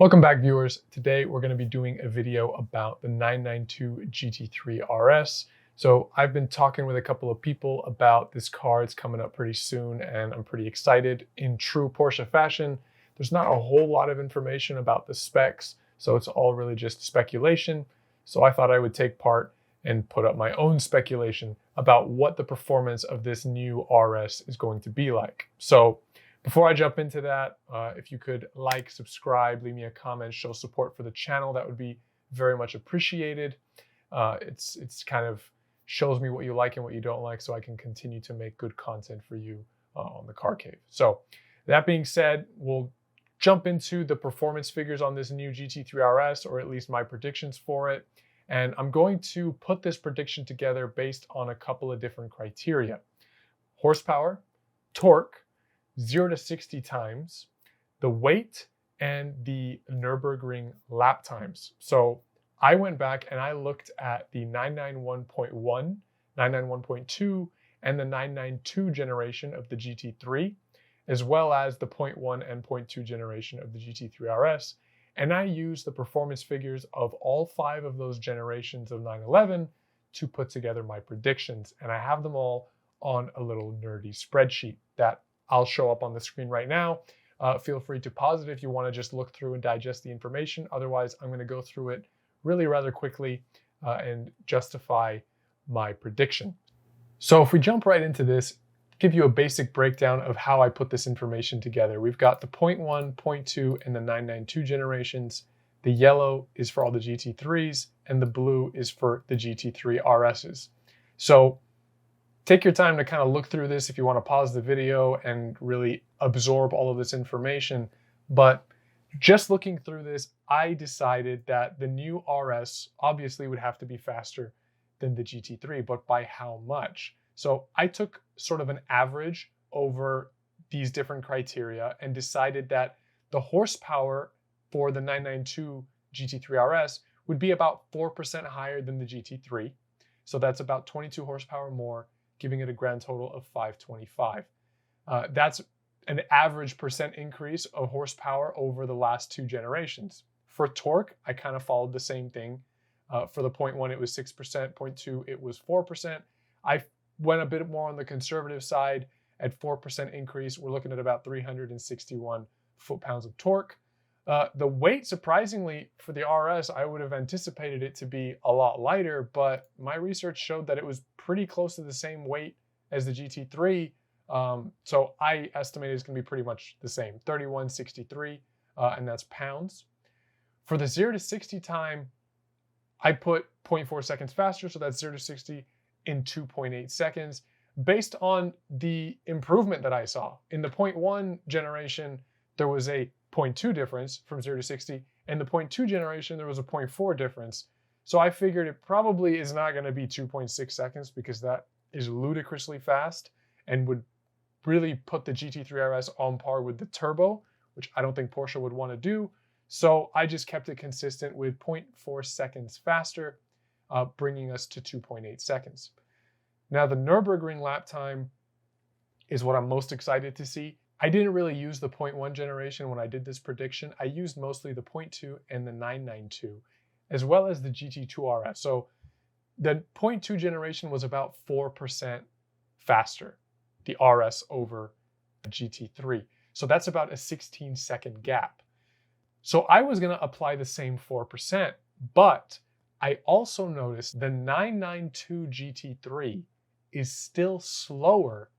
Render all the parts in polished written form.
Welcome back, viewers. Today we're going to be doing a video about the 992 GT3 RS. So I've been talking with a couple of people about this car. It's coming up pretty soon and I'm pretty excited. In true Porsche fashion, there's not a whole lot of information about the specs, so it's all really just speculation. So I thought I would take part and put up my own speculation about what the performance of this new RS is going to be like. So before I jump into that, if you could like, subscribe, leave me a comment, show support for the channel, that would be very much appreciated. It's kind of shows me what you like and what you don't like, so I can continue to make good content for you on the Car Cave. So that being said, we'll jump into the performance figures on this new GT3 RS, or at least my predictions for it. And I'm going to put this prediction together based on a couple of different criteria: horsepower, torque, 0 to 60 times, the weight, and the Nürburgring lap times. So I went back and I looked at the 991.1, 991.2, and the 992 generation of the GT3, as well as the 0.1 and 0.2 generation of the GT3 RS. And I used the performance figures of all 5 of those generations of 911 to put together my predictions. And I have them all on a little nerdy spreadsheet that I'll show up on the screen right now. Feel free to pause it if you want to just look through and digest the information. Otherwise, I'm going to go through it really rather quickly and justify my prediction. So if we jump right into this, give you a basic breakdown of how I put this information together. We've got the 0.1, 0.2, and the 992 generations. The yellow is for all the GT3s, and the blue is for the GT3 RSs. So take your time to kind of look through this if you want to pause the video and really absorb all of this information. But just looking through this, I decided that the new RS obviously would have to be faster than the GT3, but by how much? So I took sort of an average over these different criteria and decided that the horsepower for the 992 GT3 RS would be about 4% higher than the GT3. So that's about 22 horsepower more, giving it a grand total of 525. That's an average percent increase of horsepower over the last 2 generations. For torque, I kind of followed the same thing. For the 0.1, it was 6%, 0.2, it was 4%. I went a bit more on the conservative side. At 4% increase, we're looking at about 361 foot-pounds of torque. The weight, surprisingly, for the RS, I would have anticipated it to be a lot lighter, but my research showed that it was pretty close to the same weight as the GT3. So I estimated it's going to be pretty much the same, 3163, and that's pounds. For the 0 to 60 time, I put 0.4 seconds faster, so that's 0 to 60 in 2.8 seconds, based on the improvement that I saw. In the 0.1 generation, there was a 0.2 difference from 0 to 60. In the 0.2 generation, there was a 0.4 difference. So I figured it probably is not going to be 2.6 seconds because that is ludicrously fast and would really put the GT3 RS on par with the turbo, which I don't think Porsche would want to do. So I just kept it consistent with 0.4 seconds faster, bringing us to 2.8 seconds. Now the Nürburgring lap time is what I'm most excited to see. I didn't really use the 0.1 generation when I did this prediction. I used mostly the 0.2 and the 992, as well as the GT2 RS. So the 0.2 generation was about 4% faster, the RS over the GT3. So that's about a 16-second gap. So I was going to apply the same 4%, but I also noticed the 992 GT3 is still slower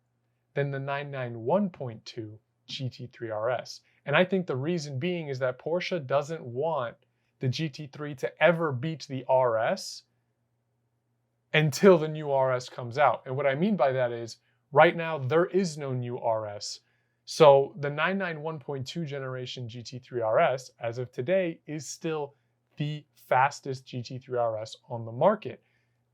than the 991.2 GT3 RS. And I think the reason being is that Porsche doesn't want the GT3 to ever beat the RS until the new RS comes out. And what I mean by that is, right now, there is no new RS. So the 991.2 generation GT3 RS, as of today, is still the fastest GT3 RS on the market.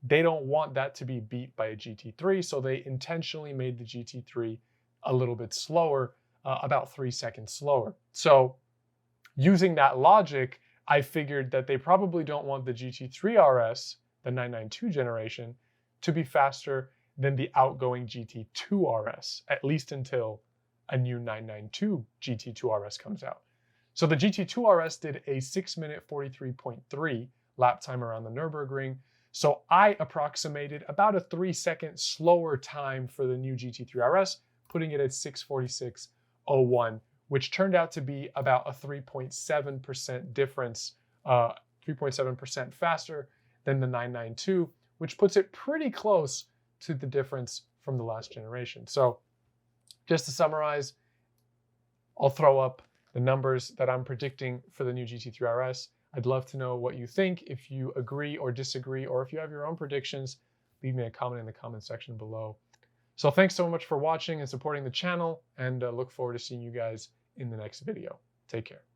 They don't want that to be beat by a GT3, so they intentionally made the GT3 a little bit slower, about 3 seconds slower. So using that logic, I figured that they probably don't want the GT3 RS, the 992 generation, to be faster than the outgoing GT2 RS, at least until a new 992 GT2 RS comes out. So the GT2 RS did a 6-minute 43.3 lap time around the Nürburgring. So I approximated about a 3-second slower time for the new GT3 RS, putting it at 6:46.01, which turned out to be about a 3.7% difference, 3.7% faster than the 992, which puts it pretty close to the difference from the last generation. So just to summarize, I'll throw up the numbers that I'm predicting for the new GT3 RS. I'd love to know what you think. If you agree or disagree, or if you have your own predictions, leave me a comment in the comment section below. So thanks so much for watching and supporting the channel, and look forward to seeing you guys in the next video. Take care.